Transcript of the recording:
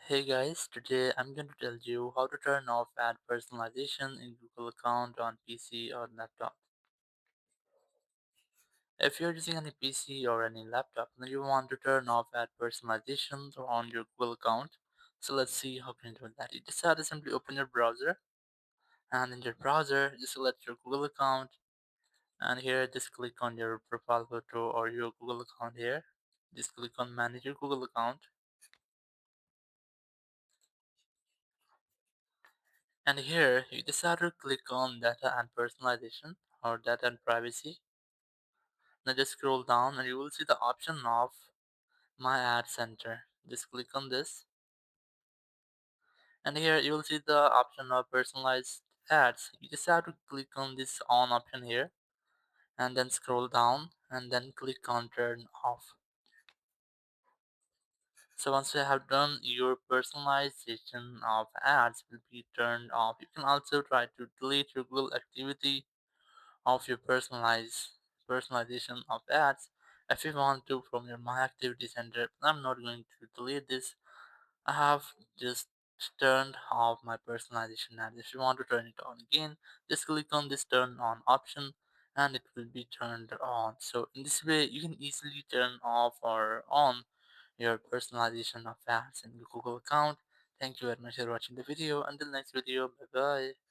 Hey guys, today I'm going to tell you how to turn off ad personalization in Google account on PC or laptop. If you're using any PC or any laptop, then you want to turn off ad personalization on your Google account. So let's see how can you do that. You just have to simply open your browser, and in your browser just select your Google account, and here just click on your profile photo or your Google account here. Just click on manage your Google account. And here you just have to click on data and personalization or data and privacy. Now just scroll down and you will see the option of my ad center. Just click on this, and here you will see the option of personalized ads. You just have to click on this on option here and then scroll down and then click on turn off. So once you have done, your personalization of ads will be turned off. You can also try to delete your Google activity of your personalization of ads if you want to from your my activity center. I'm not going to delete this. I have just turned off my personalization ads. If you want to turn it on again, just click on this turn on option and it will be turned on. So in this way you can easily turn off or on your personalization of ads in your Google account. Thank you very much for watching the video. Until next video, bye bye.